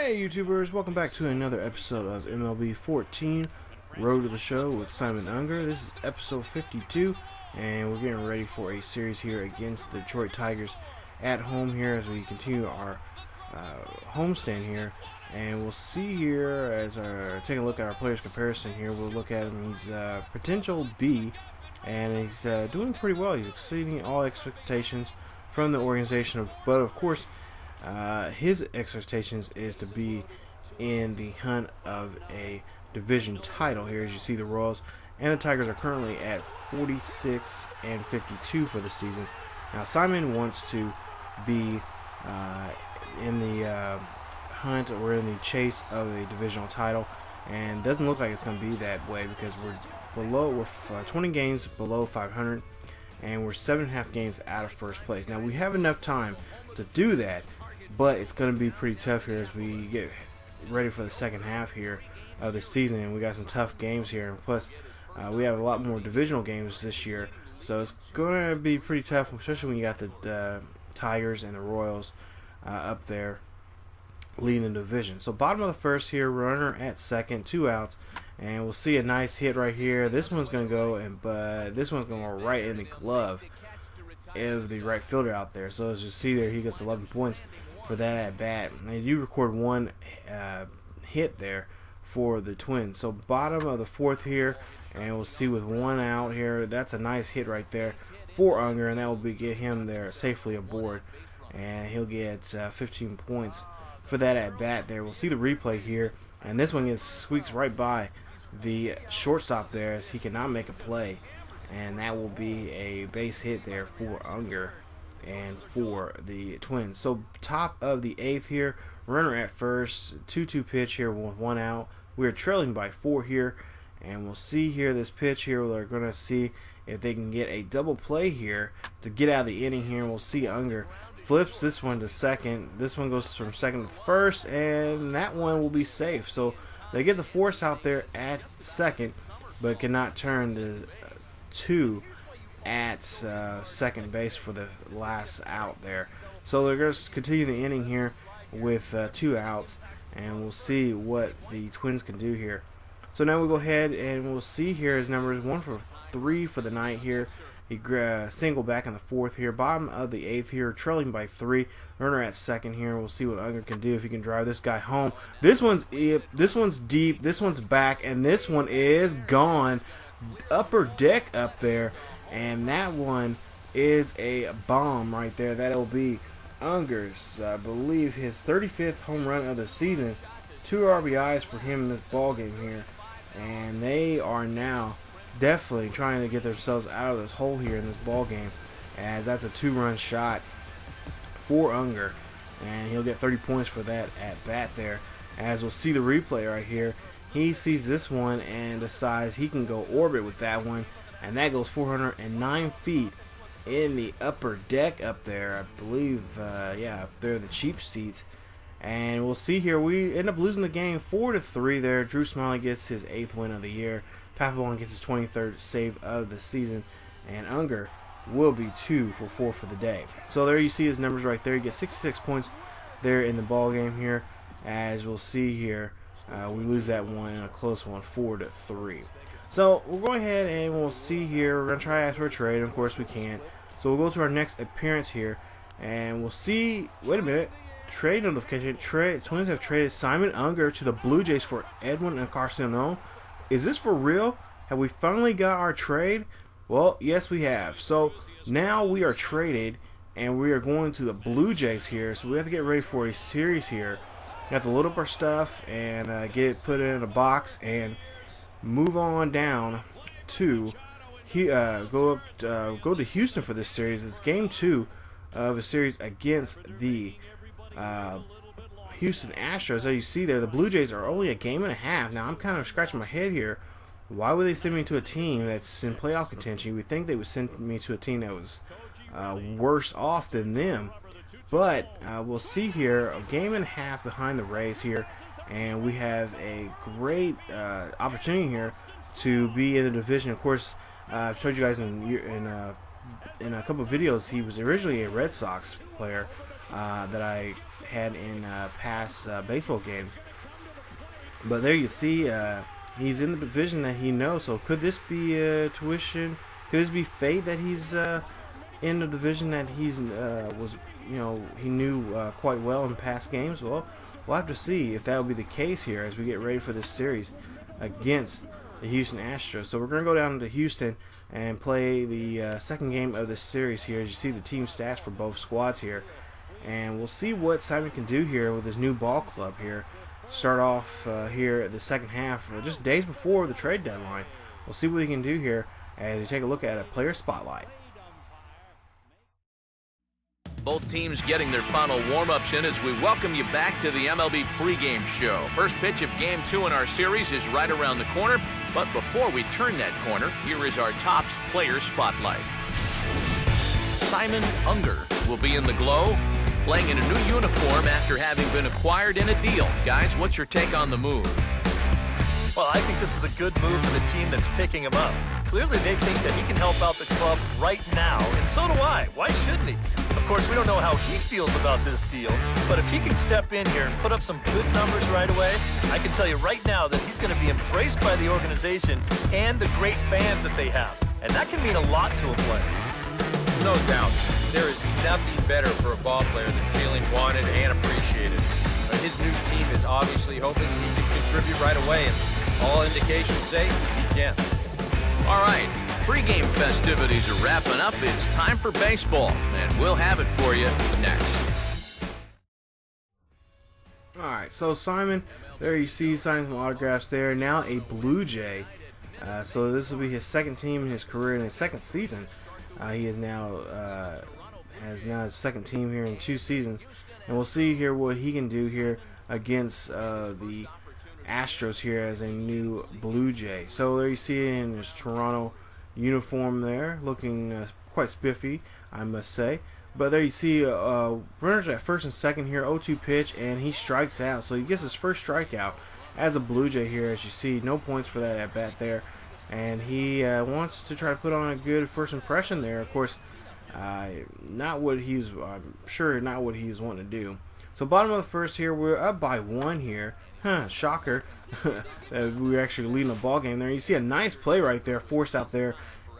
Hey YouTubers, welcome back to another episode of MLB 14 Road to the Show with Simon Unger. This is episode 52 and we're getting ready for a series here against the Detroit Tigers at home here as we continue our homestand here. And we'll see here as taking a look at our players comparison here. We'll look at him. He's potential B and he's doing pretty well. He's exceeding all expectations from the organization, but of course his expectations is to be in the hunt of a division title here. As you see, the Royals and the Tigers are currently at 46 and 52 for the season. Now Simon wants to be in the hunt or in the chase of a divisional title, and doesn't look like it's going to be that way because we're 20 games below 500 and we're 7.5 games out of first place. Now we have enough time to do that, but it's going to be pretty tough here as we get ready for the second half here of the season, and we got some tough games here, and plus we have a lot more divisional games this year, so it's going to be pretty tough, especially when you got the Tigers and the Royals up there leading the division. So bottom of the first here, runner at second, 2 outs, and we'll see a nice hit right here. This one's going to go, but this one's going to go right in the glove of the right fielder out there. So as you see there, he gets 11 points for that at bat. And you record one hit there for the Twins. So bottom of the fourth here, and we'll see with 1 out here. That's a nice hit right there for Unger, and that will get him there safely aboard, and he'll get 15 points for that at bat there. We'll see the replay here, and this one squeaks right by the shortstop there as he cannot make a play, and that will be a base hit there for Unger and for the Twins. So top of the 8th here, runner at first, 2-2 pitch here with 1 out. We're trailing by 4 here, and we'll see here this pitch here. We're going to see if they can get a double play here to get out of the inning here. We'll see Unger flips this one to second. This one goes from second to first, and that one will be safe. So they get the force out there at second, but cannot turn the 2 at second base for the last out there. So they're going to continue the inning here with 2 outs, and we'll see what the Twins can do here. So now we'll go ahead and we'll see here his numbers. 1 for 3 for the night here. He single back in the 4th here. Bottom of the 8th here, trailing by 3. Runner at second here. We'll see what Unger can do if he can drive this guy home. This one's deep. This one's back, and this one is gone. Upper deck up there, and that one is a bomb right there. That'll be Unger's, I believe, his 35th home run of the season. 2 RBIs for him in this ball game here, and they are now definitely trying to get themselves out of this hole here in this ball game, as that's a 2-run shot for Unger, and he'll get 30 points for that at bat there. As we'll see the replay right here, he sees this one and decides he can go orbit with that one, and that goes 409 feet in the upper deck up there, I believe. Yeah, up there, the cheap seats. And we'll see here, we end up losing the game 4-3 there. Drew Smiley gets his 8th win of the year. Papelbon gets his 23rd save of the season, and Unger will be 2 for 4 for the day. So there you see his numbers right there. He gets 66 points there in the ball game here. As we'll see here, we lose that one in a close one, 4-3. So we'll go ahead and we'll see here. We're going to try to ask for a trade. Of course we can't. So we'll go to our next appearance here, and we'll see. Wait a minute. Trade notification. Twins have traded Simon Unger to the Blue Jays for Edwin Encarnacion. Is this for real? Have we finally got our trade? Well, yes we have. So now we are traded, and we are going to the Blue Jays here. So we have to get ready for a series here. We have to load up our stuff and get it put in a box and move on down to go to Houston for this series. It's game 2 of a series against the Houston Astros. As you see there, the Blue Jays are only a game and a half. Now I'm kind of scratching my head here. Why would they send me to a team that's in playoff contention? You would think they would send me to a team that was worse off than them. But we'll see here, a game and a half behind the Rays here, and we have a great opportunity here to be in the division. Of course, I've showed you guys in a couple of videos, he was originally a Red Sox player, that I had in past baseball games. But there you see, he's in the division that he knows. So could this be tuition? Could this be fate that he's in the division that he's he knew quite well in past games? Well, we'll have to see if that will be the case here as we get ready for this series against the Houston Astros. So we're going to go down to Houston and play the second game of this series here. As you see the team stats for both squads here, and we'll see what Simon can do here with his new ball club here. Start off here at the second half, just days before the trade deadline. We'll see what he can do here as we take a look at a player spotlight. Both teams getting their final warm-ups in as we welcome you back to the MLB pregame show. First pitch of Game 2 in our series is right around the corner, but before we turn that corner, here is our Topps player spotlight. Simon Unger will be in the glow, playing in a new uniform after having been acquired in a deal. Guys, what's your take on the move? Well, I think this is a good move for the team that's picking him up. Clearly, they think that he can help out the club right now, and so do I. Why shouldn't he? Of course, we don't know how he feels about this deal, but if he can step in here and put up some good numbers right away, I can tell you right now that he's going to be embraced by the organization and the great fans that they have, and that can mean a lot to a player. No doubt. There is nothing better for a ball player than feeling wanted and appreciated. But his new team is obviously hoping he can contribute right away, and all indications say he can. All right, pregame festivities are wrapping up. It's time for baseball, and we'll have it for you next. All right, so Simon, there you see signing some autographs there. Now a Blue Jay. So this will be his second team in his career in his second season. He is now has his second team here in 2 seasons, and we'll see here what he can do here against the Astros here as a new Blue Jay. So there you see it in his Toronto uniform there, looking quite spiffy, I must say. But there you see runners at first and second here, 0-2 pitch, and he strikes out. So he gets his first strikeout as a Blue Jay here. As you see, no points for that at bat there. And he wants to try to put on a good first impression there. Of course, not what he was, I'm sure not what he was wanting to do. So bottom of the first here, we're up by 1 here. Shocker. We were actually leading the ball game there. You see a nice play right there, forced out there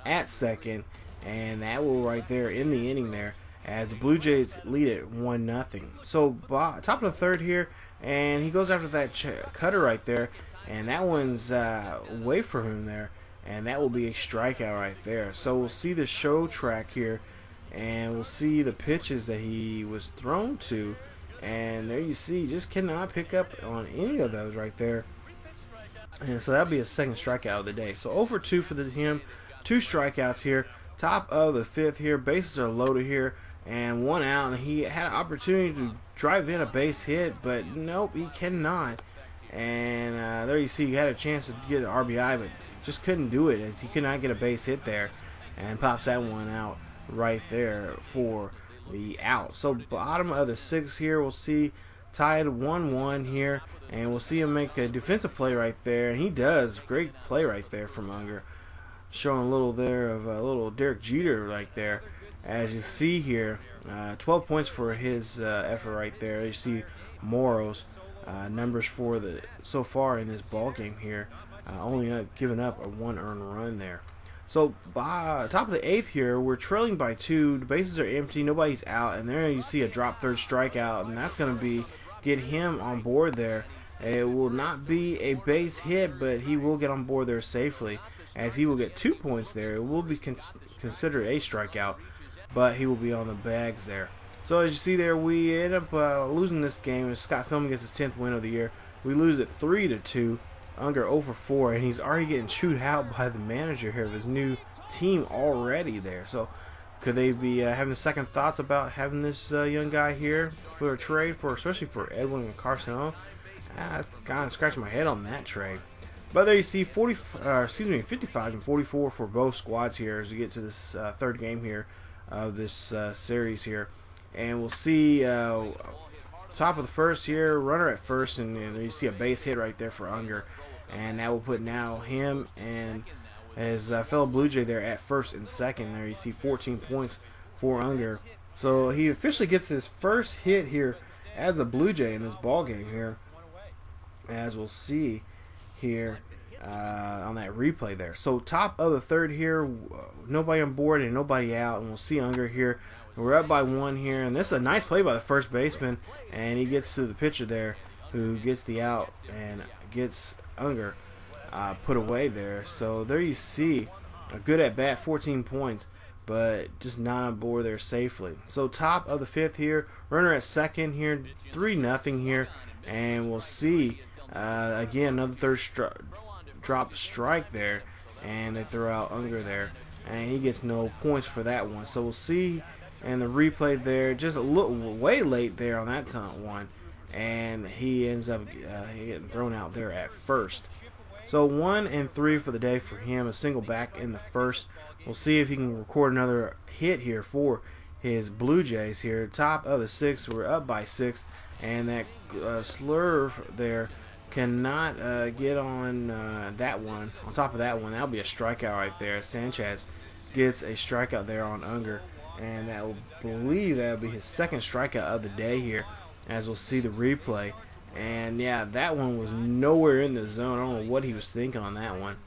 at second. And that will right there in the inning there as the Blue Jays lead it 1-0. So top of the third here, and he goes after that cutter right there. And that one's away from him there. And that will be a strikeout right there. So we'll see the show track here, and we'll see the pitches that he was thrown to. And there you see, just cannot pick up on any of those right there. And so that'll be his second strikeout of the day. So 0-2 for him, 2 strikeouts here. Top of the 5th here, bases are loaded here, and 1 out. And he had an opportunity to drive in a base hit, but nope, he cannot. And there you see, he had a chance to get an RBI, but just couldn't do it as he could not get a base hit there, and pops that one out right there for the out. So bottom of the 6th here, we'll see tied 1-1 here, and we'll see him make a defensive play right there, and he does. Great play right there from Unger, showing a little there of a little Derek Jeter right there. As you see here, 12 points for his effort right there. You see Morrow's numbers for the so far in this ball game here, only giving up a 1 earned run there. So by top of the 8th here, we're trailing by 2. The bases are empty, nobody's out, and there you see a drop third strikeout, and that's going to get him on board there. It will not be a base hit, but he will get on board there safely, as he will get 2 points there. It will be considered a strikeout, but he will be on the bags there. So as you see there, we end up losing this game as Scott Philman gets his 10th win of the year. We lose it 3-2. Unger 0-4, and he's already getting chewed out by the manager here of his new team already there. So could they be having second thoughts about having this young guy here for a trade, especially for Edwin and Carson? I'm kind of scratching my head on that trade. But there you see 55 and 44 for both squads here as we get to this third game here of this series here. And we'll see top of the first here, runner at first, and there you see a base hit right there for Unger. And that will put now him and his fellow Blue Jay there at first and second. There you see 14 points for Unger So he officially gets his first hit here as a Blue Jay in this ball game here, as we'll see here on that replay there. So top of the third here, nobody on board and nobody out, and we'll see Unger here. We're up by 1 here, and this is a nice play by the first baseman, and he gets to the pitcher there, who gets the out and gets Unger put away there. So there you see a good at bat, 14 points, but just not on board there safely. So top of the 5th here, runner at second here, 3-0 here, and we'll see again another third drop strike there, and they throw out Unger there, and he gets no points for that one. So we'll see, and the replay there, just a little way late there on that one, and he ends up getting thrown out there at first. So 1 and 3 for the day for him, a single back in the first. We'll see if he can record another hit here for his Blue Jays here. Top of the 6th, we're up by 6, and that slurve there cannot get on that one. On top of that one, that'll be a strikeout right there. Sanchez gets a strikeout there on Unger, and that will believe that'll be his second strikeout of the day here, as we'll see the replay. And yeah, that one was nowhere in the zone. I don't know what he was thinking on that one.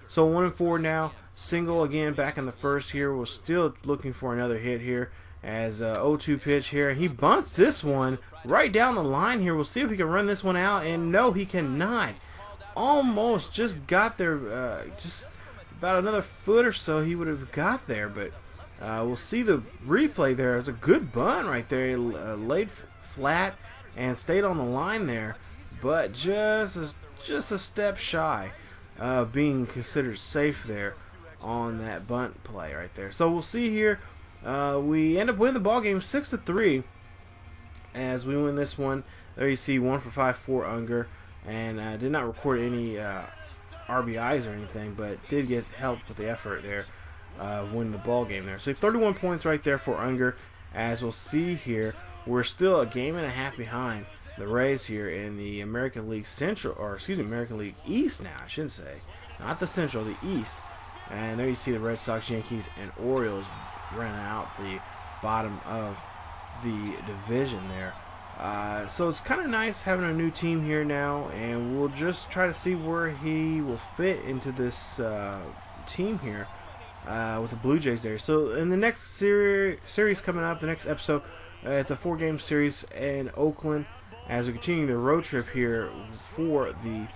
So 1 and 4 now. Single again back in the first here. We're still looking for another hit here, as 0-2 pitch here. He bunts this one right down the line here. We'll see if he can run this one out, and no, he cannot. Almost just got there, just about another foot or so he would have got there, but we'll see the replay there. It's a good bunt right there. He laid flat and stayed on the line there, but just a step shy of being considered safe there on that bunt play right there. So we'll see here. We end up winning the ball game 6-3 as we win this one. There you see 1 for 5 for Unger, and did not record any RBIs or anything, but did get help with the effort there, winning the ball game there. So 31 points right there for Unger. As we'll see here, we're still a game and a half behind the Rays here in the American League Central, or excuse me, American League East now, I should say. Not the Central, the East. And there you see the Red Sox, Yankees, and Orioles ran out the bottom of the division there. So it's kind of nice having a new team here now, and we'll just try to see where he will fit into this team here with the Blue Jays there. So in the next series coming up, the next episode, it's a 4-game series in Oakland, as we continue the road trip here for the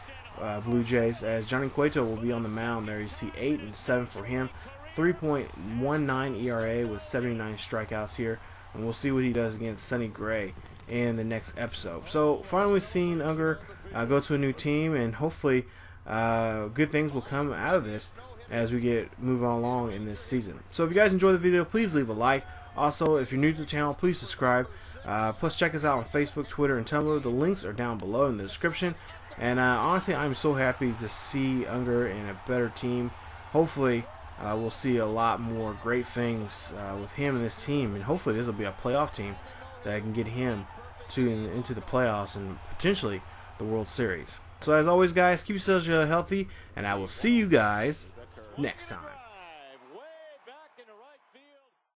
Blue Jays, as Johnny Cueto will be on the mound there. You see 8 and 7 for him, 3.19 ERA with 79 strikeouts here, and we'll see what he does against Sonny Gray in the next episode. So finally seeing Unger go to a new team, and hopefully good things will come out of this as we move on along in this season. So if you guys enjoyed the video, please leave a like. Also, if you're new to the channel, please subscribe. Plus check us out on Facebook, Twitter, and Tumblr. The links are down below in the description. And honestly, I'm so happy to see Unger in a better team. Hopefully, we'll see a lot more great things with him and this team. And hopefully this will be a playoff team that can get him into the playoffs and potentially the World Series. So as always, guys, keep yourselves healthy, and I will see you guys next time.